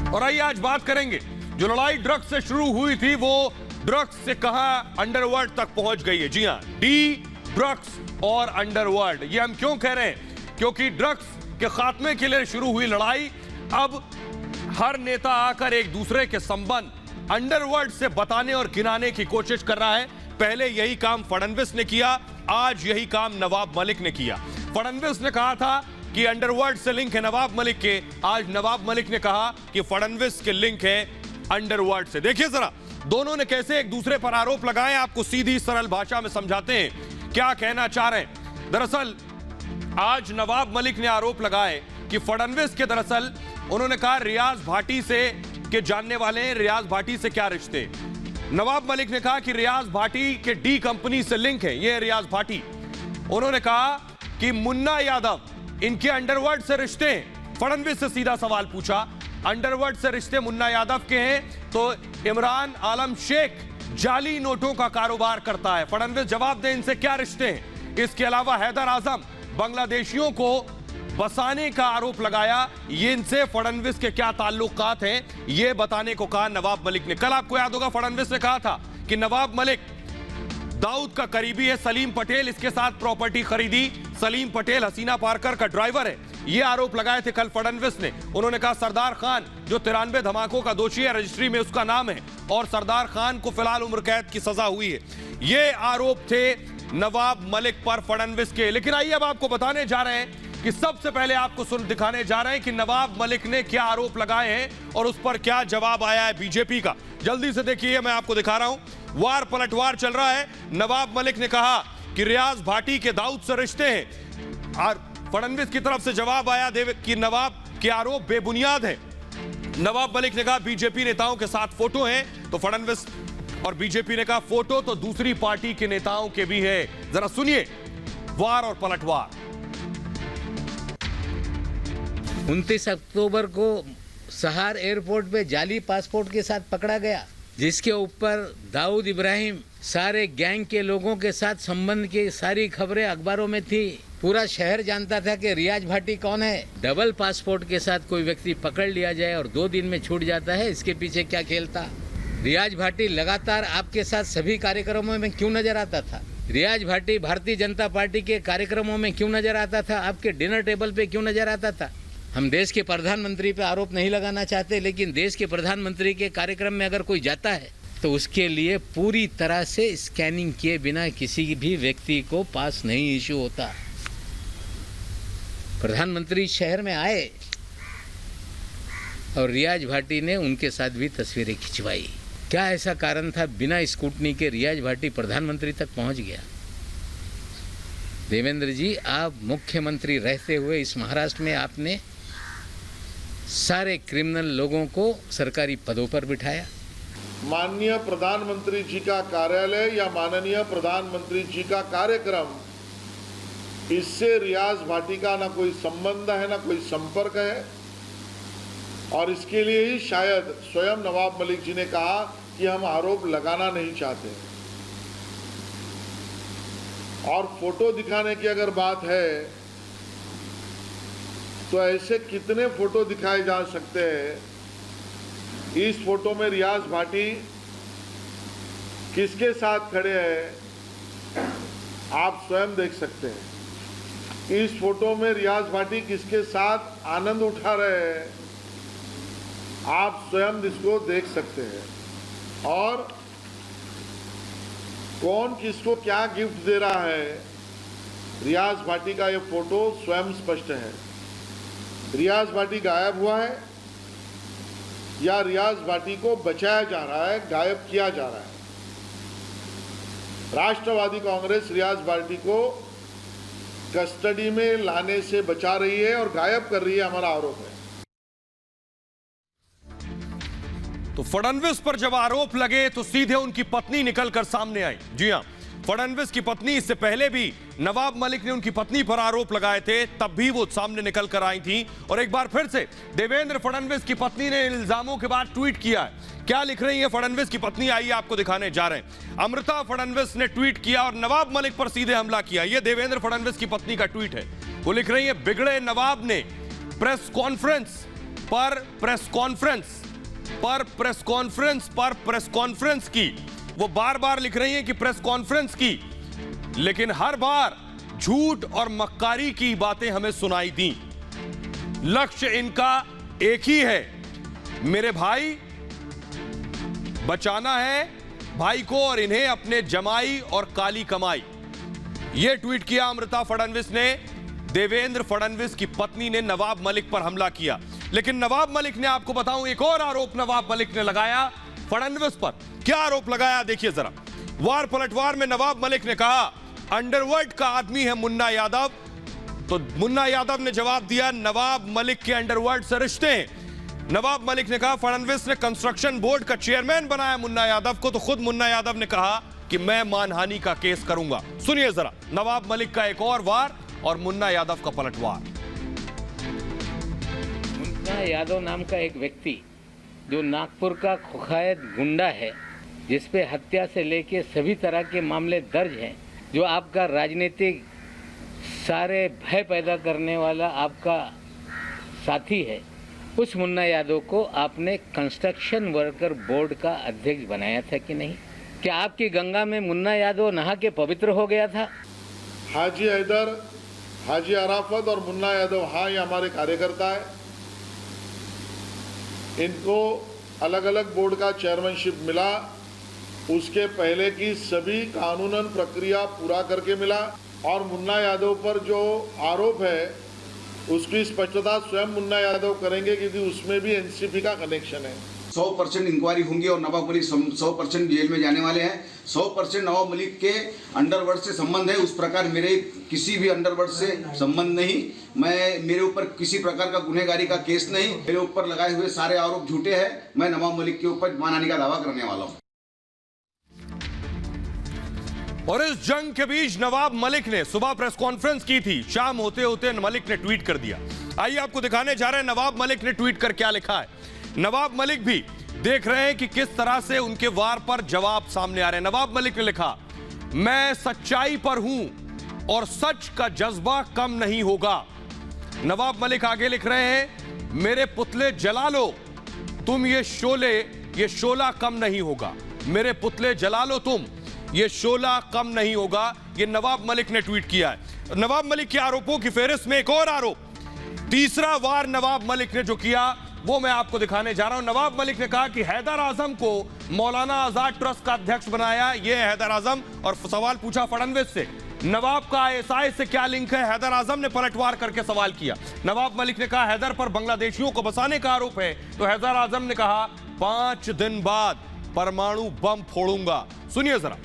और आइए आज बात करेंगे, जो लड़ाई ड्रग्स से शुरू हुई थी वो ड्रग्स से कहां अंडरवर्ल्ड तक पहुंच गई है। जी हां, डी ड्रग्स और अंडरवर्ल्ड। ये हम क्यों कह रहे हैं? क्योंकि ड्रग्स के खात्मे के लिए शुरू हुई लड़ाई अब हर नेता आकर एक दूसरे के संबंध अंडरवर्ल्ड से बताने और गिनाने की कोशिश कर रहा है। पहले यही काम फडणवीस ने किया, आज यही काम नवाब मलिक ने किया। फडणवीस ने कहा था कि अंडरवर्ल्ड से लिंक है नवाब मलिक के, आज नवाब मलिक ने कहा कि फडणवीस के लिंक है अंडरवर्ल्ड से। देखिए जरा दोनों ने कैसे एक दूसरे पर आरोप लगाए, आपको सीधी सरल भाषा में समझाते हैं क्या कहना चाह रहे हैं। दरअसल आज नवाब मलिक ने आरोप लगाए कि फडणवीस के दरअसल उन्होंने कहा रियाज भाटी से के जानने वाले हैं, रियाज भाटी से क्या रिश्ते। नवाब मलिक ने कहा कि रियाज भाटी के डी कंपनी से लिंक है, ये रियाज भाटी। उन्होंने कहा कि मुन्ना यादव इनके अंडरवर्ल्ड से रिश्ते हैं। फडणवीस से सीधा सवाल पूछा, अंडरवर्ल्ड से रिश्ते मुन्ना यादव के हैं तो इमरान आलम शेख जाली नोटों का कारोबार करता है। फडणवीस जवाब दें इनसे क्या रिश्ते हैं। इसके अलावा हैदर आजम बांग्लादेशियों को बसाने का आरोप लगाया, ये इनसे फडणवीस के क्या ताल्लुकात हैं ये बताने को कहा नवाब मलिक ने। कल आपको याद होगा फडणवीस ने कहा था कि नवाब मलिक दाऊद का करीबी है, सलीम पटेल इसके साथ प्रॉपर्टी खरीदी, सलीम पटेल हसीना पारकर का ड्राइवर है, ये आरोप लगाए थे कल फडणवीस ने। उन्होंने कहा सरदार खान जो 93 धमाकों का दोषी है, रजिस्ट्री में उसका नाम है और सरदार खान को फिलहाल उम्र कैद की सजा हुई है। ये आरोप थे नवाब मलिक पर फडणवीस के। लेकिन आइए अब आपको बताने जा रहे हैं कि सबसे पहले आपको दिखाने जा रहे हैं कि नवाब मलिक ने क्या आरोप लगाए हैं और उस पर क्या जवाब आया है बीजेपी का। जल्दी से देखिए, मैं आपको दिखा रहा हूं, वार पलटवार चल रहा है। नवाब मलिक ने कहा कि रियाज भाटी के दाऊद से रिश्ते हैं और फडणवीस की तरफ से जवाब आया कि नवाब के आरोप बेबुनियाद है। नवाब मलिक ने कहा बीजेपी नेताओं के साथ फोटो हैं, तो फडणवीस और बीजेपी ने कहा फोटो तो दूसरी पार्टी के नेताओं के भी है। जरा सुनिए वार और पलटवार। 29 अक्टूबर को सहार एयरपोर्ट पे जाली पासपोर्ट के साथ पकड़ा गया, जिसके ऊपर दाऊद इब्राहिम सारे गैंग के लोगों के साथ संबंध की सारी खबरें अखबारों में थी। पूरा शहर जानता था कि रियाज भाटी कौन है। डबल पासपोर्ट के साथ कोई व्यक्ति पकड़ लिया जाए और 2 दिन में छूट जाता है, इसके पीछे क्या खेल था। रियाज भाटी लगातार आपके साथ सभी कार्यक्रमों में क्यों नजर आता था? रियाज भाटी भारतीय जनता पार्टी के कार्यक्रमों में क्यों नजर आता था? आपके डिनर टेबल पे क्यों नजर आता था? हम देश के प्रधानमंत्री पे आरोप नहीं लगाना चाहते, लेकिन देश के प्रधानमंत्री के कार्यक्रम में अगर कोई जाता है तो उसके लिए पूरी तरह से स्कैनिंग किए बिना किसी भी व्यक्ति को पास नहीं इशू होता। प्रधानमंत्री शहर में आए और रियाज भाटी ने उनके साथ भी तस्वीरें खिंचवाई। क्या ऐसा कारण था बिना स्कूटनी के रियाज भाटी प्रधानमंत्री तक पहुंच गया? देवेंद्र जी, आप मुख्यमंत्री रहते हुए इस महाराष्ट्र में आपने सारे क्रिमिनल लोगों को सरकारी पदों पर बिठाया। माननीय प्रधानमंत्री जी का कार्यालय या माननीय प्रधानमंत्री जी का कार्यक्रम, इससे रियाज भाटी का ना कोई संबंध है ना कोई संपर्क है, और इसके लिए ही शायद स्वयं नवाब मलिक जी ने कहा कि हम आरोप लगाना नहीं चाहते। और फोटो दिखाने की अगर बात है तो ऐसे कितने फोटो दिखाए जा सकते हैं। इस फोटो में रियाज भाटी किसके साथ खड़े हैं आप स्वयं देख सकते हैं। इस फोटो में रियाज भाटी किसके साथ आनंद उठा रहे हैं आप स्वयं इसको देख सकते हैं। और कौन किसको क्या गिफ्ट दे रहा है, रियाज भाटी का ये फोटो स्वयं स्पष्ट है। रियाज भाटी गायब हुआ है या रियाज भाटी को बचाया जा रहा है, गायब किया जा रहा है। राष्ट्रवादी कांग्रेस रियाज भाटी को कस्टडी में लाने से बचा रही है और गायब कर रही है, हमारा आरोप है। तो फडणवीस पर जब आरोप लगे तो सीधे उनकी पत्नी निकलकर सामने आई। जी हां, फडणवीस की पत्नी, इससे पहले भी नवाब मलिक ने उनकी पत्नी पर आरोप लगाए थे, तब भी वो सामने निकल कर आई थी। और एक बार फिर से देवेंद्र फडणवीस की पत्नी ने इल्जामों के बाद ट्वीट किया है। क्या लिख रही है फडणवीस की पत्नी, आइए आपको दिखाने जा रहे हैं। अमृता फडणवीस ने ट्वीट किया और नवाब मलिक पर सीधे हमला किया। यह देवेंद्र फडणवीस की पत्नी का ट्वीट है। वो लिख रही है, बिगड़े नवाब ने प्रेस कॉन्फ्रेंस पर प्रेस कॉन्फ्रेंस की, वो बार बार लिख रही हैं कि प्रेस कॉन्फ्रेंस की, लेकिन हर बार झूठ और मक्कारी की बातें हमें सुनाई दी। लक्ष्य इनका एक ही है, मेरे भाई बचाना है भाई को और इन्हें अपने जमाई और काली कमाई। यह ट्वीट किया अमृता फडणवीस ने। देवेंद्र फडणवीस की पत्नी ने नवाब मलिक पर हमला किया, लेकिन नवाब मलिक ने, आपको बताऊं, एक और आरोप नवाब मलिक ने लगाया फडणवीस पर। क्या आरोप लगाया देखिए जरा। वार पलटवार में नवाब मलिक ने कहा अंडरवर्ल्ड का आदमी है मुन्ना यादव, तो मुन्ना यादव ने जवाब दिया नवाब मलिक के अंडरवर्ल्ड से रिश्ते हैं। नवाब मलिक ने कहा फडणवीस ने कंस्ट्रक्शन बोर्ड का चेयरमैन बनाया मुन्ना यादव को, तो खुद मुन्ना यादव ने कहा कि मैं मानहानि का केस करूंगा। सुनिए जरा नवाब मलिक का एक और वार और मुन्ना यादव का पलटवार। मुन्ना यादव नाम का एक व्यक्ति जो नागपुर का कुख्यात गुंडा है, जिसपे हत्या से लेके सभी तरह के मामले दर्ज हैं, जो आपका राजनीतिक सारे भय पैदा करने वाला आपका साथी है, उस मुन्ना यादव को आपने कंस्ट्रक्शन वर्कर बोर्ड का अध्यक्ष बनाया था कि नहीं? क्या आपकी गंगा में मुन्ना यादव नहा के पवित्र हो गया था? हाजी हैदर, हाजी अराफत और मुन्ना यादव, हाँ, ये हमारे कार्यकर्ता है। इनको अलग अलग बोर्ड का चेयरमैनशिप मिला, उसके पहले की सभी कानूनन प्रक्रिया पूरा करके मिला। और मुन्ना यादव पर जो आरोप है उसकी स्पष्टता स्वयं मुन्ना यादव करेंगे, क्योंकि उसमें भी एनसीपी का कनेक्शन है। 100% इंक्वायरी होंगी और नवाब मलिक 100% जेल में जाने वाले हैं। 100% नवाब मलिक के अंडरवर्ल्ड से संबंध है, उस प्रकार मेरे किसी भी अंडरवर्ल्ड से संबंध नहीं। मेरे ऊपर किसी प्रकार का गुनहगारी का केस नहीं, मेरे ऊपर लगाए हुए सारे आरोप झूठे हैं। मैं नवाब मलिक के ऊपर मानहानि का दावा करने वाला हूँ। और इस जंग के बीच नवाब मलिक ने सुबह प्रेस कॉन्फ्रेंस की थी, शाम होते होते मलिक ने ट्वीट कर दिया। आइए आपको दिखाने जा रहे हैं नवाब मलिक ने ट्वीट कर क्या लिखा है। नवाब मलिक भी देख रहे हैं कि किस तरह से उनके वार पर जवाब सामने आ रहे हैं। नवाब मलिक ने लिखा मैं सच्चाई पर हूं और सच का जज्बा कम नहीं होगा। नवाब मलिक आगे लिख रहे हैं मेरे पुतले जला लो तुम, ये शोला कम नहीं होगा। मेरे पुतले जला लो तुम, ये शोला कम नहीं होगा। ये नवाब मलिक ने ट्वीट किया है। नवाब मलिक के आरोपों की फेहरिस्त में एक और आरोप, तीसरा वार नवाब मलिक ने जो किया वो मैं आपको दिखाने जा रहा हूं। नवाब मलिक ने कहा कि हैदर आजम को मौलाना आजाद ट्रस्ट का अध्यक्ष बनाया, ये है हैदर आजम, और सवाल पूछा फडणवीस से नवाब का आईएसआई से क्या लिंक है। हैदर आजम ने पलटवार करके सवाल किया। नवाब मलिक ने कहा हैदर पर बांग्लादेशियों को बसाने का आरोप है, तो हैदर आजम ने कहा 5 दिन बाद परमाणु बम फोड़ूंगा। सुनिए जरा।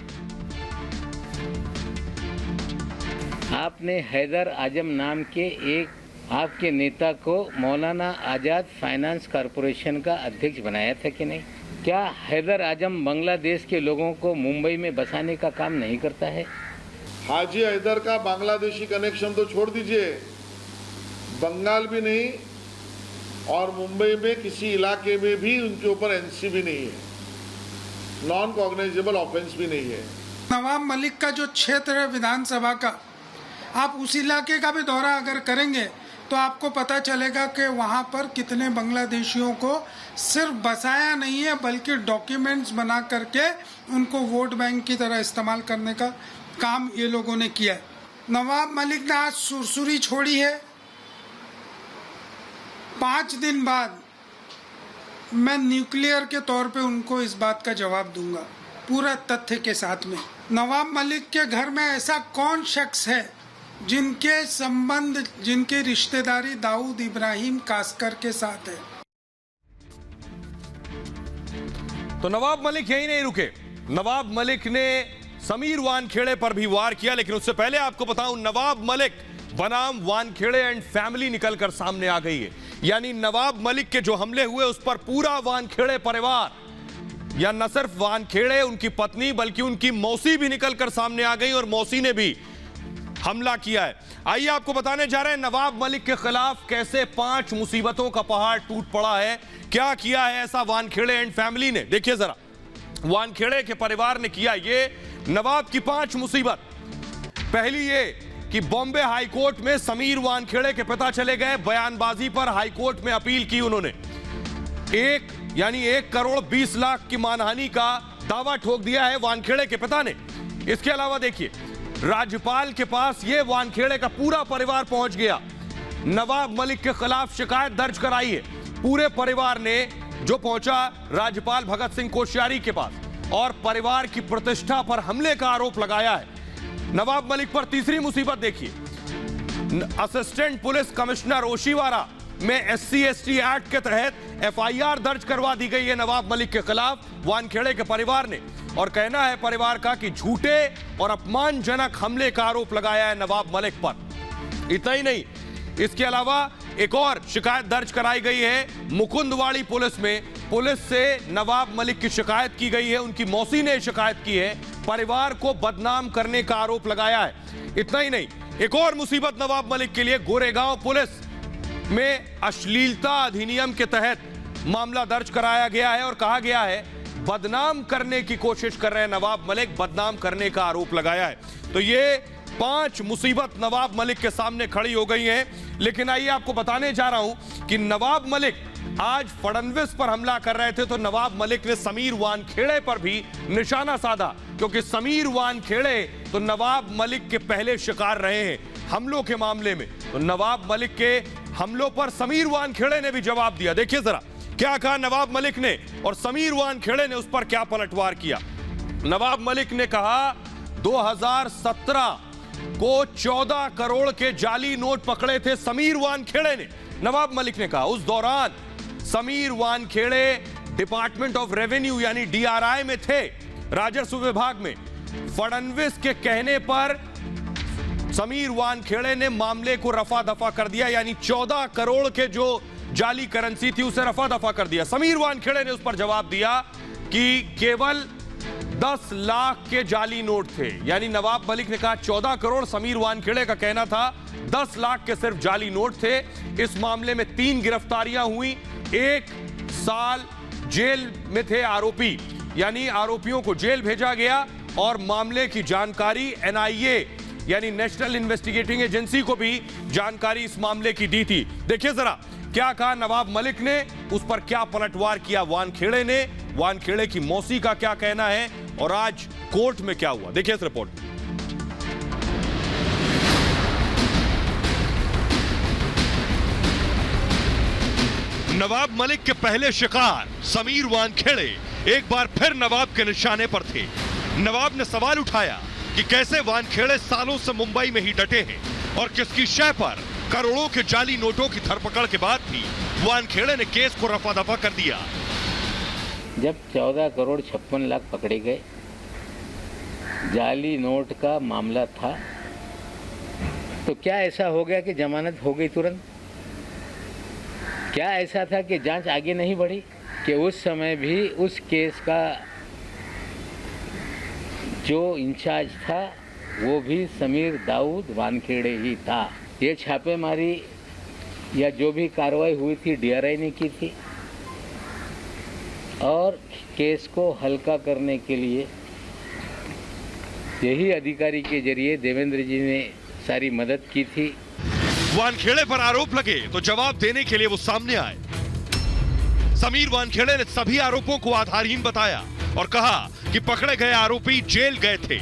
आपने हैदर आजम नाम के एक आपके नेता को मौलाना आजाद फाइनेंस कॉरपोरेशन का अध्यक्ष बनाया था कि नहीं? क्या हैदर आजम बांग्लादेश के लोगों को मुंबई में बसाने का काम नहीं करता है? हाजी हैदर का बांग्लादेशी कनेक्शन तो छोड़ दीजिए, बंगाल भी नहीं और मुंबई में किसी इलाके में भी उनके ऊपर एनसी भी नहीं है, नॉन कॉग्नाइजेबल ऑफेंस भी नहीं है। नवाब मलिक का जो क्षेत्र है विधानसभा का, आप उस इलाके का भी दौरा अगर करेंगे तो आपको पता चलेगा कि वहाँ पर कितने बांग्लादेशियों को सिर्फ बसाया नहीं है बल्कि डॉक्यूमेंट्स बना करके उनको वोट बैंक की तरह इस्तेमाल करने का काम ये लोगों ने किया है। नवाब मलिक ने आज सुरसुरी छोड़ी है, 5 दिन बाद मैं न्यूक्लियर के तौर पे उनको इस बात का जवाब दूंगा पूरा तथ्य के साथ में। नवाब मलिक के घर में ऐसा कौन शख्स है जिनके संबंध, जिनकी रिश्तेदारी दाऊद इब्राहिम कास्कर के साथ है? तो नवाब मलिक यही नहीं रुके, नवाब मलिक ने समीर वानखेड़े पर भी वार किया। लेकिन उससे पहले आपको बताऊं नवाब मलिक बनाम वानखेड़े एंड फैमिली निकलकर सामने आ गई है। यानी नवाब मलिक के जो हमले हुए उस पर पूरा वानखेड़े परिवार, या न सिर्फ वानखेड़े उनकी पत्नी बल्कि उनकी मौसी भी निकलकर सामने आ गई और मौसी ने भी हमला किया है। आइए आपको बताने जा रहे हैं नवाब मलिक के खिलाफ कैसे 5 मुसीबतों का पहाड़ टूट पड़ा है। क्या किया है ऐसा वानखेड़े एंड फैमिली ने, देखिए जरा। वानखेड़े के परिवार ने किया ये नवाब की 5 मुसीबत। पहली ये कि बॉम्बे हाईकोर्ट में समीर वानखेड़े के पिता चले गए, बयानबाजी पर हाईकोर्ट में अपील की उन्होंने। 1 करोड़ 20 लाख की मानहानि का दावा ठोक दिया है वानखेड़े के पिता ने। इसके अलावा देखिए, राज्यपाल के पास ये वानखेड़े का पूरा परिवार पहुंच गया, नवाब मलिक के खिलाफ शिकायत दर्ज कराई है। पूरे परिवार ने जो पहुंचा राज्यपाल भगत सिंह कोश्यारी के पास और परिवार की प्रतिष्ठा पर हमले का आरोप लगाया है। नवाब मलिक पर तीसरी मुसीबत देखिए, असिस्टेंट पुलिस कमिश्नर ओशिवारा में SC/ST एक्ट के तहत FIR दर्ज करवा दी गई है नवाब मलिक के खिलाफ वानखेड़े के परिवार ने, और कहना है परिवार का कि झूठे और अपमानजनक हमले का आरोप लगाया है नवाब मलिक पर। इतना ही नहीं, इसके अलावा एक और शिकायत दर्ज कराई गई है मुकुंदवाड़ी पुलिस में। पुलिस से नवाब मलिक की शिकायत की गई है, उनकी मौसी ने शिकायत की है, परिवार को बदनाम करने का आरोप लगाया है। इतना ही नहीं, एक और मुसीबत नवाब मलिक के लिए, गोरेगांव पुलिस में अश्लीलता अधिनियम के तहत मामला दर्ज कराया गया है और कहा गया है बदनाम करने की कोशिश कर रहे हैं नवाब मलिक, बदनाम करने का आरोप लगाया है। तो ये 5 मुसीबत नवाब मलिक के सामने खड़ी हो गई हैं। लेकिन आइए आपको बताने जा रहा हूं कि नवाब मलिक आज फडणवीस पर हमला कर रहे थे तो नवाब मलिक ने समीर वानखेड़े पर भी निशाना साधा, क्योंकि समीर वानखेड़े तो नवाब मलिक के पहले शिकार रहे हैं हमलों के मामले में। तो नवाब मलिक के हमलों पर समीर वानखेड़े ने भी जवाब दिया। देखिए जरा क्या कहा नवाब मलिक ने और समीर वानखेड़े ने उस पर क्या पलटवार किया। नवाब मलिक ने कहा 2017 को 14 करोड़ के जाली नोट पकड़े थे समीर वानखेड़े ने। नवाब मलिक ने कहा उस दौरान Sameer Wankhede department of revenue यानी DRI में थे, राजस्व विभाग में। फडणवीस के कहने पर समीर वानखेड़े ने मामले को रफा दफा कर दिया, यानी 14 करोड़ के जो जाली करेंसी थी उसे रफा दफा कर दिया। समीर वानखेड़े ने उस पर जवाब दिया कि केवल 10 लाख के जाली नोट थे, यानी नवाब मलिक ने कहा 14 करोड़, समीर वानखेड़े का कहना था 10 लाख के सिर्फ जाली नोट थे। इस मामले में 3 गिरफ्तारियां हुई, 1 साल जेल में थे आरोपी, यानी आरोपियों को जेल भेजा गया और मामले की जानकारी NIA यानी नेशनल इन्वेस्टिगेटिंग एजेंसी को भी जानकारी इस मामले की दी थी। देखिए जरा क्या कहा नवाब मलिक ने, उस पर क्या पलटवार किया वानखेड़े ने, वानखेड़े की मौसी का क्या कहना है और आज कोर्ट में क्या हुआ, देखिए इस रिपोर्ट। नवाब मलिक के पहले शिकार समीर वानखेड़े एक बार फिर नवाब के निशाने पर थे। नवाब ने सवाल उठाया कि कैसे वानखेड़े सालों से मुंबई में ही डटे हैं और किसकी शय पर करोड़ों के जाली नोटों की धरपकड़ के बाद भी वानखेड़े ने केस को रफा दफा कर दिया। जब 14 करोड़ 56 लाख पकड़े गए, जाली नोट का मामला था, तो क्या ऐसा हो गया कि जमानत हो गई तुरंत? क्या ऐसा था कि जांच आगे नहीं बढ़ी कि उस समय भी उस केस का जो इंचार्ज था वो भी समीर दाऊद वानखेड़े ही था। ये छापेमारी या जो भी कार्रवाई हुई थी DRI ने की थी और केस को हल्का करने के लिए यही अधिकारी के जरिए देवेंद्र जी ने सारी मदद की थी। वानखेड़े पर आरोप लगे तो जवाब देने के लिए वो सामने आए। समीर वानखेड़े ने सभी आरोपों को आधारहीन बताया और कहा कि पकड़े गए आरोपी जेल गए थे।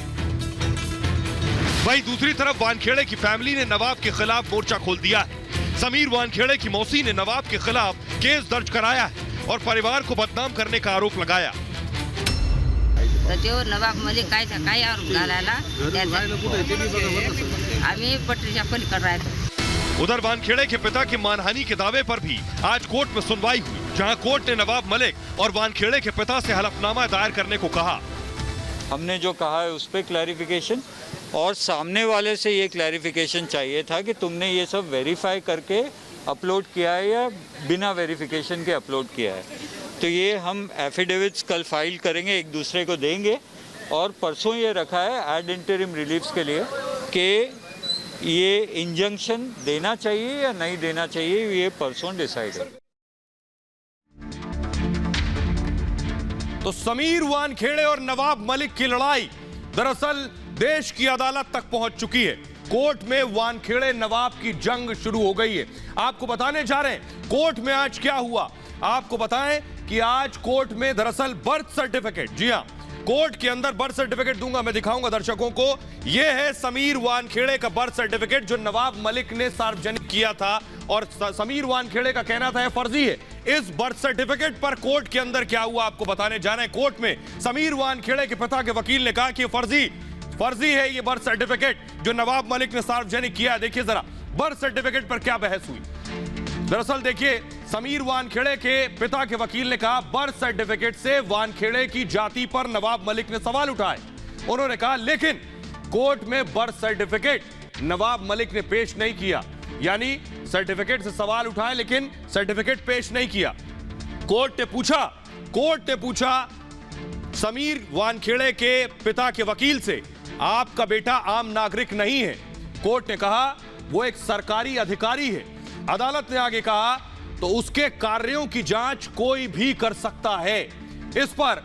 वहीं दूसरी तरफ वानखेड़े की फैमिली ने नवाब के खिलाफ मोर्चा खोल दिया है। समीर वानखेड़े की मौसी ने नवाब के खिलाफ केस दर्ज कराया है और परिवार को बदनाम करने का आरोप लगाया। नवाब मलिक काय आरोप घालायला आम्ही पटरीच्या पलीकडे राहतो। उधर वानखेड़े के पिता के मानहानि के दावे पर भी आज कोर्ट में सुनवाई हुई, जहां कोर्ट ने नवाब मलिक और वानखेड़े के पिता से हलफनामा दायर करने को कहा। हमने जो कहा है उस पर क्लैरिफिकेशन और सामने वाले से ये क्लैरिफिकेशन चाहिए था कि तुमने ये सब वेरीफाई करके अपलोड किया है या बिना वेरिफिकेशन के अपलोड किया है। तो ये हम एफिडेविट्स कल फाइल करेंगे, एक दूसरे को देंगे और परसों ये रखा है एड इंटरिम रिलीफ्स के लिए कि ये इंजंक्शन देना चाहिए या नहीं देना चाहिए, ये परसों डिसाइड है। तो समीर वानखेड़े और नवाब मलिक की लड़ाई दरअसल देश की अदालत तक पहुंच चुकी है। कोर्ट में वानखेड़े नवाब की जंग शुरू हो गई है। आपको बताने जा रहे हैं कोर्ट में आज क्या हुआ। आपको बताएं कि आज कोर्ट में दरअसल बर्थ सर्टिफिकेट, जी हां, कोर्ट के अंदर बर्थ सर्टिफिकेट दूंगा, मैं दिखाऊंगा दर्शकों को। यह है समीर वानखेड़े का बर्थ सर्टिफिकेट जो नवाब मलिक ने सार्वजनिक किया था और समीर वानखेड़े का कहना था यह फर्जी है। इस बर्थ सर्टिफिकेट पर कोर्ट के अंदर क्या हुआ आपको बताने जा रहे हैं। कोर्ट में समीर वानखेड़े के पिता के वकील ने कहा कि फर्जी है ये बर्थ सर्टिफिकेट जो नवाब मलिक ने सार्वजनिक किया। देखिए जरा बर्थ सर्टिफिकेट पर क्या बहस हुई। दरअसल देखिए समीर वानखेड़े के पिता के वकील ने कहा बर्थ सर्टिफिकेट से वानखेड़े की जाति पर नवाब मलिक ने सवाल उठाए। उन्होंने कहा लेकिन कोर्ट में बर्थ सर्टिफिकेट नवाब मलिक ने पेश नहीं किया, यानी सर्टिफिकेट से सवाल उठाए लेकिन सर्टिफिकेट पेश नहीं किया। कोर्ट ने पूछा समीर वानखेड़े के पिता के वकील से, आपका बेटा आम नागरिक नहीं है। कोर्ट ने कहा वो एक सरकारी अधिकारी है। अदालत ने आगे कहा तो उसके कार्यों की जांच कोई भी कर सकता है। इस पर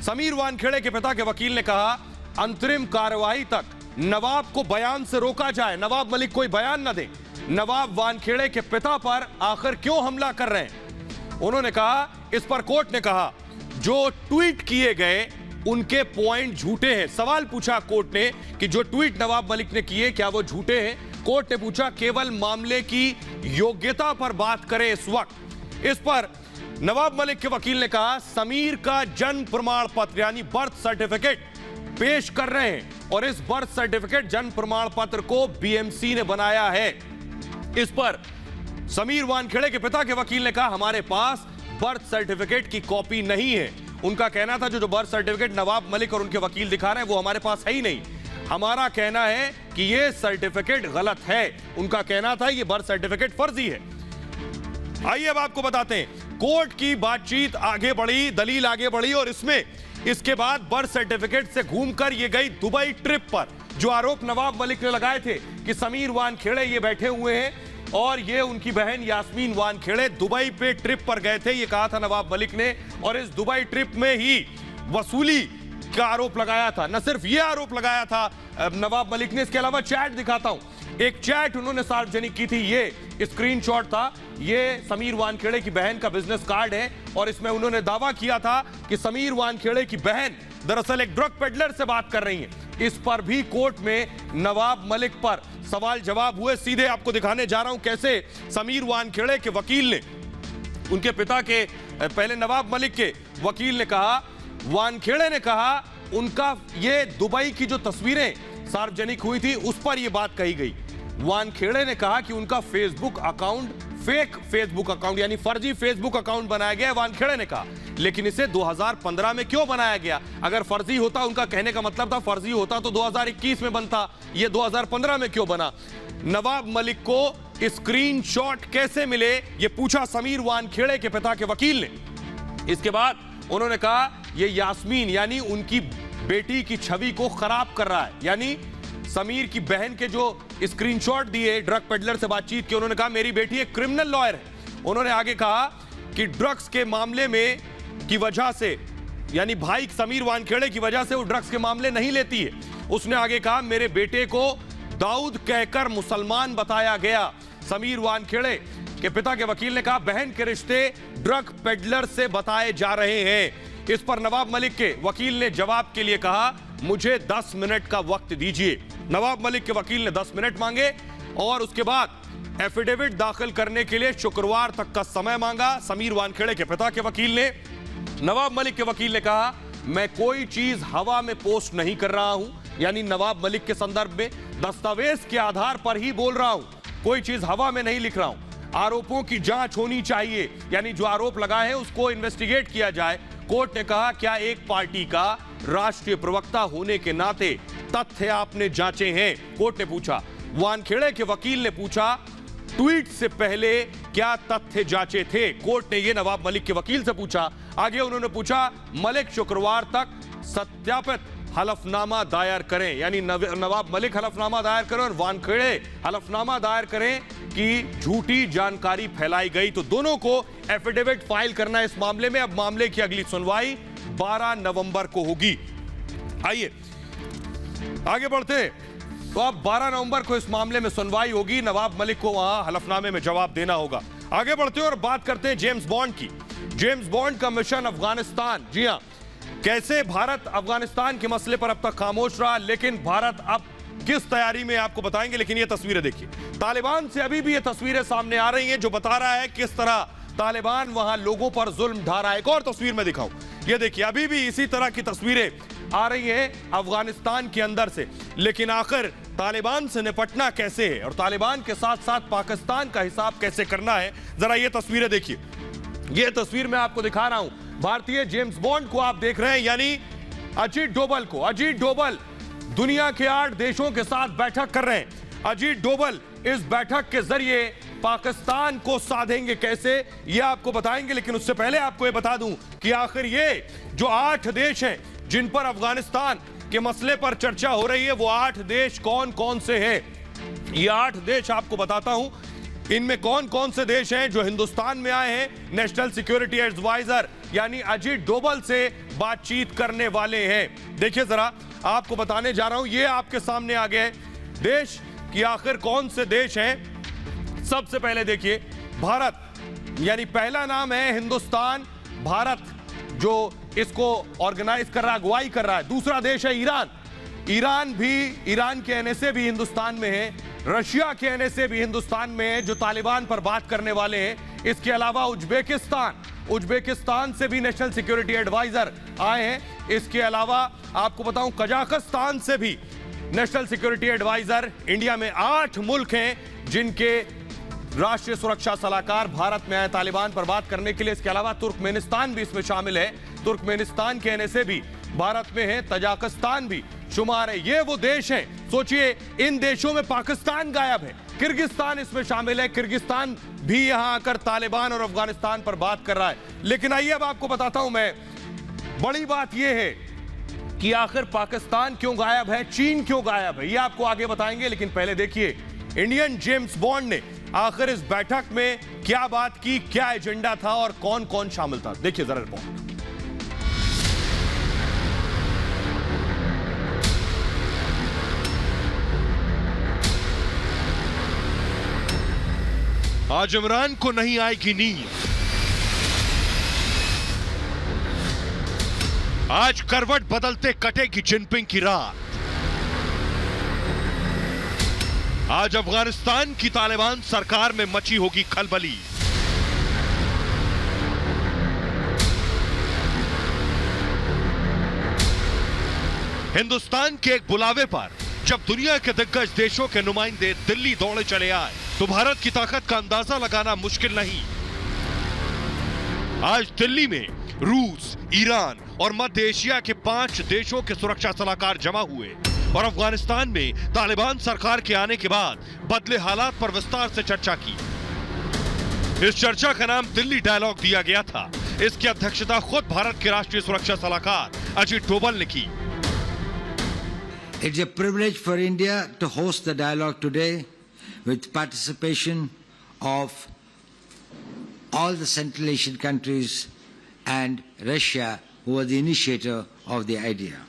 समीर वानखेड़े के पिता के वकील ने कहा अंतरिम कार्यवाही तक नवाब को बयान से रोका जाए, नवाब मलिक कोई बयान न दे। नवाब वानखेड़े के पिता पर आखिर क्यों हमला कर रहे हैं। उन्होंने कहा, इस पर कोर्ट ने कहा जो ट्वीट किए गए उनके पॉइंट झूठे हैं। सवाल पूछा कोर्ट ने कि जो ट्वीट नवाब मलिक ने किए क्या वो झूठे हैं। कोर्ट ने पूछा केवल मामले की योग्यता पर बात करें इस वक्त। इस पर नवाब मलिक के वकील ने कहा समीर का जन्म प्रमाण पत्र यानी बर्थ सर्टिफिकेट पेश कर रहे हैं और इस बर्थ सर्टिफिकेट जन्म प्रमाण पत्र को बीएमसी ने बनाया है। इस पर समीर वानखेड़े के पिता के वकील ने कहा हमारे पास बर्थ सर्टिफिकेट की कॉपी नहीं है। उनका कहना था जो बर्थ सर्टिफिकेट नवाब मलिक और उनके वकील दिखा रहे हैं वो हमारे पास है ही नहीं। हमारा कहना है कि यह सर्टिफिकेट गलत है। उनका कहना था यह बर्थ सर्टिफिकेट फर्जी है। आइए अब आपको बताते हैं कोर्ट की बातचीत आगे बढ़ी, दलील आगे बढ़ी और इसके बाद बर्थ सर्टिफिकेट से घूमकर ये गई दुबई ट्रिप पर। जो आरोप नवाब मलिक ने लगाए थे कि समीर वानखेड़े ये बैठे हुए हैं और ये उनकी बहन यास्मीन वानखेड़े दुबई पे ट्रिप पर गए थे, ये कहा था नवाब मलिक ने। और इस दुबई ट्रिप में ही वसूली का आरोप लगाया था। न सिर्फ ये आरोप लगाया था नवाब मलिक ने, इसके अलावा चैट दिखाता हूं। एक चैट उन्होंने सार्वजनिक की थी, ये स्क्रीनशॉट था। ये समीर वानखेड़े की बहन का बिजनेस कार्ड है और इसमें उन्होंने दावा किया था कि समीर वानखेड़े की बहन दरअसल एक ड्रग पेडलर से बात कर रही है। इस पर भी कोर्ट में नवाब मलिक पर सवाल जवाब हुए। सीधे आपको दिखाने जा रहा हूं कैसे समीर वानखेड़े के वकील ने, उनके पिता के पहले नवाब मलिक के वकील ने कहा, वानखेड़े ने कहा उनका ये दुबई की जो तस्वीरें सार्वजनिक हुई थी उस पर ये बात कही गई। वानखेड़े ने कहा कि उनका Facebook account fake Facebook account यानी फर्जी फेसबुक अकाउंट बनाया गया। वानखेड़े ने कहा लेकिन इसे 2015 में क्यों बनाया गया। अगर फर्जी होता, उनका कहने का मतलब था फर्जी होता तो 2021 में बनता, ये 2015 में क्यों बना। नवाब मलिक को स्क्रीनशॉट कैसे मिले ये पूछा समीर वानखेड़े के पिता के वकील ने। इसके बाद उन्होंने कहा ये यास्मीन यानी उनकी बेटी की छवि को खराब कर रहा है। यानी समीर की बहन के जो स्क्रीनशॉट दिए ड्रग पेडलर से बातचीत की, उन्होंने कहा मेरी बेटी एक क्रिमिनल लॉयर है। उन्होंने आगे कहा कि ड्रग्स के मामले में की वजह से यानी भाई समीर वानखेड़े की वजह से वो ड्रग्स के मामले नहीं लेती है। उसने आगे कहा मेरे बेटे को दाऊद कहकर मुसलमान बताया गया। समीर वानखेड़े के पिता के वकील ने कहा बहन के रिश्ते ड्रग पेडलर से बताए जा रहे हैं। इस पर नवाब मलिक के वकील ने जवाब के लिए कहा मुझे 10 मिनट का वक्त दीजिए। नवाब मलिक के वकील ने 10 मिनट मांगे और उसके बाद एफिडेविट दाखिल करने के लिए शुक्रवार तक का समय मांगा। समीर वानखेड़े के पिता के वकील ने, नवाब मलिक के वकील ने कहा मैं कोई चीज हवा में पोस्ट नहीं कर रहा हूं, यानी नवाब मलिक के संदर्भ में दस्तावेज के आधार पर ही बोल रहा हूं, कोई चीज हवा में नहीं लिख रहा हूं। आरोपों की जांच होनी चाहिए, यानी जो आरोप लगाए हैं उसको इन्वेस्टिगेट किया जाए। कोर्ट ने कहा क्या एक पार्टी का राष्ट्रीय प्रवक्ता होने के नाते तथ्य आपने जांचे हैं। कोर्ट ने पूछा। वानखेड़े के वकील ने पूछा ट्वीट से पहले क्या तथ्य जांचे थे। कोर्ट ने यह नवाब मलिक के वकील से पूछा। आगे उन्होंने पूछा मलिक शुक्रवार तक सत्यापित हलफनामा दायर करें, यानी नवाब मलिक हलफनामा दायर करें और वानखेड़े हलफनामा दायर करें कि झूठी जानकारी फैलाई गई। तो दोनों को एफिडेविट फाइल करना है इस मामले में। अब मामले की अगली सुनवाई 12 नवंबर को होगी। आइए आगे बढ़ते हैं। तो अब 12 नवंबर को इस मामले में सुनवाई होगी। नवाब मलिक को वहां हलफनामे में जवाब देना होगा। आगे बढ़ते हैं और बात करते हैं जेम्स बॉन्ड की। जेम्स बॉन्ड का मिशन अफगानिस्तान। जी हां, कैसे भारत अफगानिस्तान के मसले पर अब तक खामोश रहा, लेकिन भारत अब किस तैयारी में आपको बताएंगे। लेकिन ये तस्वीरें देखिए, तालिबान से अभी भी ये तस्वीरें सामने आ रही हैं जो बता रहा है किस तरह तालिबान वहां लोगों पर जुल्म ढा रहा है। एक और तस्वीर में दिखाऊं, ये देखिए, अभी भी इसी तरह की तस्वीरें आ रही हैं अफगानिस्तान के अंदर से। लेकिन आखिर तालिबान से निपटना कैसे है और तालिबान के साथ साथ पाकिस्तान का हिसाब कैसे करना है, जरा ये तस्वीरें देखिए। ये तस्वीर मैं आपको दिखा रहा हूं, भारतीय जेम्स बॉन्ड को आप देख रहे हैं, यानी अजीत डोभाल को। अजीत डोभाल दुनिया के 8 देशों के साथ बैठक कर रहे हैं। अजीत डोभाल इस बैठक के जरिए पाकिस्तान को साधेंगे कैसे, यह आपको बताएंगे। लेकिन उससे पहले आपको यह बता दूं कि आखिर ये जो 8 देश हैं जिन पर अफगानिस्तान के मसले पर चर्चा हो रही है, वो 8 देश कौन कौन से हैं। ये 8 देश आपको बताता हूं, इनमें कौन कौन से देश हैं जो हिंदुस्तान में आए हैं नेशनल सिक्योरिटी एडवाइजर यानी अजीत डोभाल से बातचीत करने वाले हैं। देखिए जरा, आपको बताने जा रहा हूं, ये आपके सामने आ गए देश कि आखिर कौन से देश हैं। सबसे पहले देखिए, भारत, यानी पहला नाम है हिंदुस्तान, भारत जो इसको ऑर्गेनाइज कर रहा है, अगुवाई कर रहा है। दूसरा देश है ईरान, ईरान भी, ईरान के एनएसए भी हिंदुस्तान में है। रशिया के एनएसए भी हिंदुस्तान में है जो तालिबान पर बात करने वाले हैं। इसके अलावा उज्बेकिस्तान, उज्बेकिस्तान से भी नेशनल सिक्योरिटी एडवाइजर आए हैं। इसके अलावा आपको बताऊं, कजाकिस्तान से भी नेशनल सिक्योरिटी एडवाइजर। इंडिया में 8 मुल्क हैं जिनके राष्ट्रीय सुरक्षा सलाहकार भारत में आए तालिबान पर बात करने के लिए। इसके अलावा तुर्कमेनिस्तान भी इसमें शामिल है, तुर्कमेनिस्तान के एनएसए भी भारत में है, तजाकिस्तान भी शुमार है। ये वो देश हैं, सोचिए इन देशों में पाकिस्तान गायब है, किर्गिस्तान इसमें शामिल है, किर्गिस्तान भी यहां आकर तालिबान और अफगानिस्तान पर बात कर रहा है। लेकिन आइए अब आपको बताता हूं मैं, बड़ी बात यह है कि आखिर पाकिस्तान क्यों गायब है, चीन क्यों गायब है, ये आपको आगे बताएंगे। लेकिन पहले देखिए इंडियन जेम्स बॉन्ड ने आखिर इस बैठक में क्या बात की, क्या एजेंडा था और कौन कौन शामिल था। देखिए जरा रिपोर्ट। आज इमरान को नहीं आएगी नींद, आज करवट बदलते कटेगी जिनपिंग की रात। आज अफगानिस्तान की तालिबान सरकार में मची होगी खलबली। हिंदुस्तान के एक बुलावे पर जब दुनिया के दिग्गज देशों के नुमाइंदे दिल्ली दौड़े चले आए तो भारत की ताकत का अंदाजा लगाना मुश्किल नहीं। आज दिल्ली में रूस, ईरान और मध्य एशिया के 5 देशों के सुरक्षा सलाहकार जमा हुए और अफगानिस्तान में तालिबान सरकार के आने के बाद बदले हालात पर विस्तार से चर्चा की। इस चर्चा का नाम दिल्ली डायलॉग दिया गया था। इसकी अध्यक्षता खुद भारत के राष्ट्रीय सुरक्षा सलाहकार अजीत डोभाल ने की। It's a privilege for India to host the dialogue today with participation of all the Central Asian countries and Russia, who are the initiator of the idea.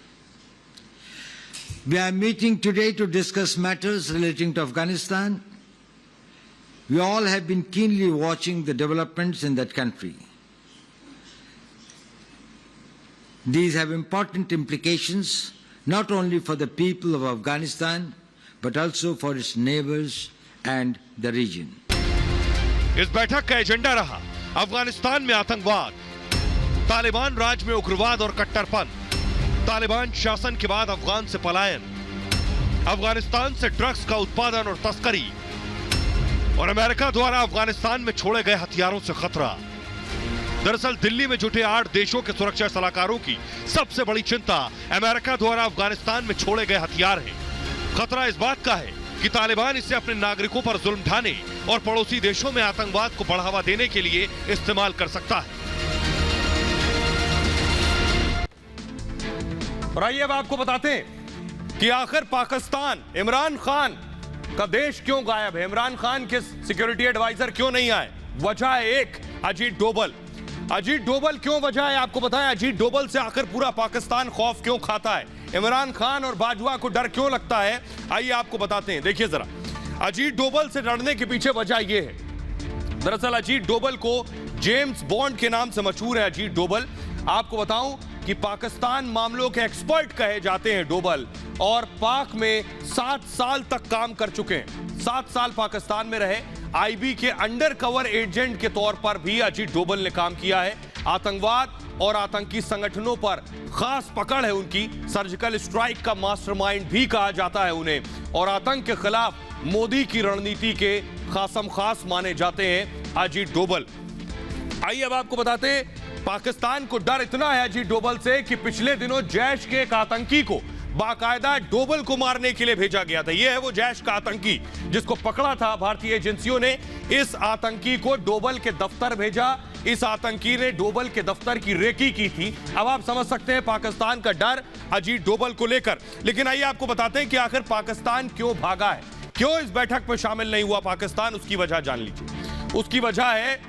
We are meeting today to discuss matters relating to Afghanistan. We all have been keenly watching the developments in that country. These have important implications not only for the people of Afghanistan, but also for its neighbors and the region. इस बैठक का agenda रहा अफगानिस्तान में आतंकवाद, तालिबान राज में उग्रवाद और कट्टरपन, तालिबान शासन के बाद अफगान से पलायन, अफगानिस्तान से ड्रग्स का उत्पादन और तस्करी और अमेरिका द्वारा अफगानिस्तान में छोड़े गए हथियारों से खतरा। दरअसल दिल्ली में जुटे 8 देशों के सुरक्षा सलाहकारों की सबसे बड़ी चिंता अमेरिका द्वारा अफगानिस्तान में छोड़े गए हथियार है। खतरा इस बात का है कि तालिबान इसे अपने नागरिकों पर जुल्म ढाने और पड़ोसी देशों में आतंकवाद को बढ़ावा देने के लिए इस्तेमाल कर सकता है। और आइए अब आपको बताते हैं कि आखिर पाकिस्तान, इमरान खान का देश क्यों गायब है, इमरान खान के सिक्योरिटी एडवाइजर क्यों नहीं आए। वजह है एक, अजीत डोभाल। अजीत डोभाल क्यों वजह है आपको बताएं, अजीत डोभाल से आखिर पूरा पाकिस्तान खौफ क्यों खाता है। इमरान खान और बाजवा को डर क्यों लगता है, आइए आपको बताते हैं। देखिए जरा, अजीत डोभाल से लड़ने के पीछे वजह यह है। दरअसल अजीत डोभाल को जेम्स बॉन्ड के नाम से मशहूर है अजीत डोभाल। आपको बताऊं कि पाकिस्तान मामलों के एक्सपर्ट कहे जाते हैं डोभाल, और पाक में 7 साल तक काम कर चुके हैं। 7 साल पाकिस्तान में रहे। आईबी के अंडर कवर एजेंट के तौर पर भी अजीत डोभाल ने काम किया है। आतंकवाद और आतंकी संगठनों पर खास पकड़ है उनकी। सर्जिकल स्ट्राइक का मास्टरमाइंड भी कहा जाता है उन्हें, और आतंक के खिलाफ मोदी की रणनीति के खासम खास माने जाते हैं अजीत डोभाल। आइए अब आपको बताते हैं, पाकिस्तान को डर इतना है अजीत डोभाल से कि पिछले दिनों जैश के एक आतंकी को बाकायदा डोभाल को मारने के लिए भेजा गया था। यह है वो जैश का आतंकी जिसको पकड़ा था भारतीय एजेंसियों ने। इस आतंकी को डोभाल के दफ्तर भेजा। इस आतंकी ने डोभाल के दफ्तर की रेकी की थी। अब आप समझ सकते हैं पाकिस्तान का डर अजीत डोभाल को लेकर। लेकिन आइए आपको बताते हैं कि आखिर पाकिस्तान क्यों भागा है, क्यों इस बैठक में शामिल नहीं हुआ पाकिस्तान। उसकी वजह जान लीजिए। उसकी वजह है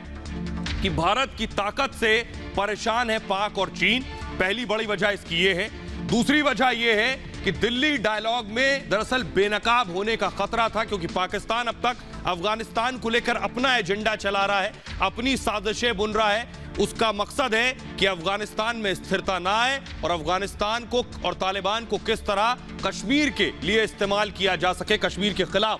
कि भारत की ताकत से परेशान है पाक और चीन। पहली बड़ी वजह इसकी ये है। दूसरी वजह यह है कि दिल्ली डायलॉग में दरअसल बेनकाब होने का खतरा था, क्योंकि पाकिस्तान अब तक अफगानिस्तान को लेकर अपना एजेंडा चला रहा है, अपनी साजिशें बुन रहा है। उसका मकसद है कि अफगानिस्तान में स्थिरता ना आए और अफगानिस्तान को और तालिबान को किस तरह कश्मीर के लिए इस्तेमाल किया जा सके, कश्मीर के खिलाफ।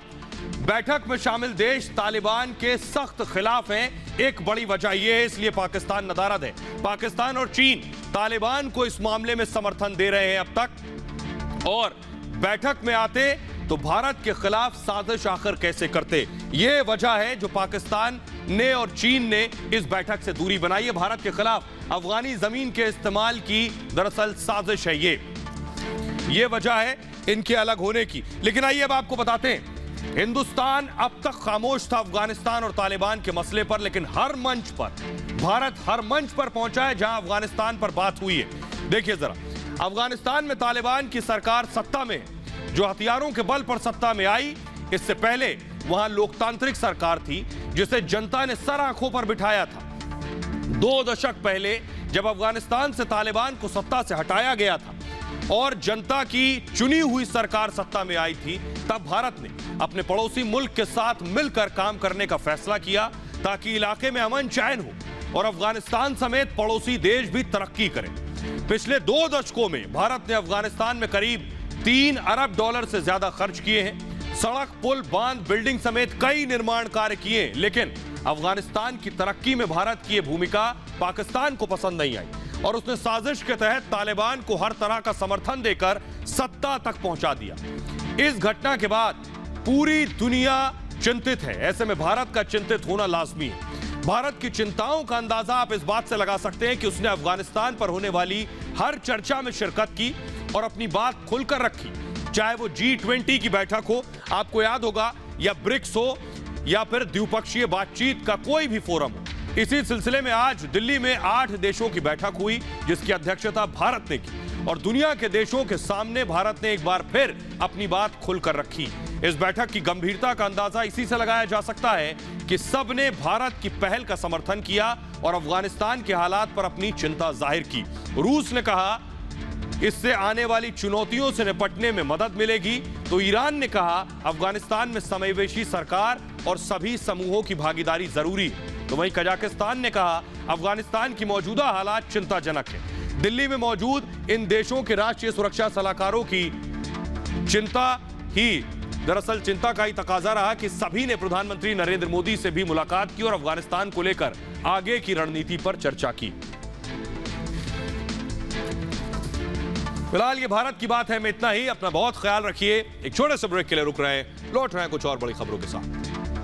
बैठक में शामिल देश तालिबान के सख्त खिलाफ हैं। एक बड़ी वजह यह है, इसलिए पाकिस्तान नदारद है। पाकिस्तान और चीन तालिबान को इस मामले में समर्थन दे रहे हैं अब तक, और बैठक में आते तो भारत के खिलाफ साजिश आखिर कैसे करते। यह वजह है जो पाकिस्तान ने और चीन ने इस बैठक से दूरी बनाई है। भारत के खिलाफ अफगानी जमीन के इस्तेमाल की दरअसल साजिश है ये वजह है इनके अलग होने की। लेकिन आइए अब आपको बताते हैं, हिंदुस्तान अब तक खामोश था अफगानिस्तान और तालिबान के मसले पर, लेकिन हर मंच पर भारत हर मंच पर पहुंचा है जहां अफगानिस्तान पर बात हुई है। देखिए जरा, अफगानिस्तान में तालिबान की सरकार सत्ता में, जो हथियारों के बल पर सत्ता में आई, इससे पहले वहां लोकतांत्रिक सरकार थी जिसे जनता ने सर आंखों पर बिठाया था। 2 दशक पहले जब अफगानिस्तान से तालिबान को सत्ता से हटाया गया था और जनता की चुनी हुई सरकार सत्ता में आई थी, तब भारत ने अपने पड़ोसी मुल्क के साथ मिलकर काम करने का फैसला किया ताकि इलाके में अमन चैन हो और अफगानिस्तान समेत पड़ोसी देश भी तरक्की करें। पिछले 2 दशकों में भारत ने अफगानिस्तान में करीब $3 अरब से ज्यादा खर्च किए हैं। सड़क, पुल, बांध, बिल्डिंग समेत कई निर्माण कार्य किए, लेकिन अफगानिस्तान की तरक्की में भारत की यह भूमिका पाकिस्तान को पसंद नहीं आई और उसने साजिश के तहत तालिबान को हर तरह का समर्थन देकर सत्ता तक पहुंचा दिया। इस घटना के बाद पूरी दुनिया चिंतित है। ऐसे में भारत का चिंतित होना लाजमी है। भारत की चिंताओं का अंदाजा आप इस बात से लगा सकते हैं कि उसने अफगानिस्तान पर होने वाली हर चर्चा में शिरकत की और अपनी बात खुलकर रखी, चाहे वो G20 की बैठक हो, आपको याद होगा, या ब्रिक्स हो, या फिर द्विपक्षीय बातचीत का कोई भी फोरम हो। इसी सिलसिले में आज दिल्ली में 8 देशों की बैठक हुई जिसकी अध्यक्षता भारत ने की और दुनिया के देशों के सामने भारत ने एक बार फिर अपनी बात खुलकर रखी। इस बैठक की गंभीरता का अंदाजा इसी से लगाया जा सकता है कि सब ने भारत की पहल का समर्थन किया और अफगानिस्तान के हालात पर अपनी चिंता जाहिर की। रूस ने कहा इससे आने वाली चुनौतियों से निपटने में मदद मिलेगी, तो ईरान ने कहा अफगानिस्तान में समावेशी सरकार और सभी समूहों की भागीदारी जरूरी है, तो वहीं कजाकिस्तान ने कहा अफगानिस्तान की मौजूदा हालात चिंताजनक है। दिल्ली में मौजूद इन देशों के राष्ट्रीय सुरक्षा सलाहकारों की दरअसल चिंता का ही तकाजा रहा कि सभी ने प्रधानमंत्री नरेंद्र मोदी से भी मुलाकात की और अफगानिस्तान को लेकर आगे की रणनीति पर चर्चा की। फिलहाल ये भारत की बात है में इतना ही। अपना बहुत ख्याल रखिए। एक छोटे से ब्रेक के लिए रुक रहे हैं, लौट रहे हैं कुछ और बड़ी खबरों के साथ।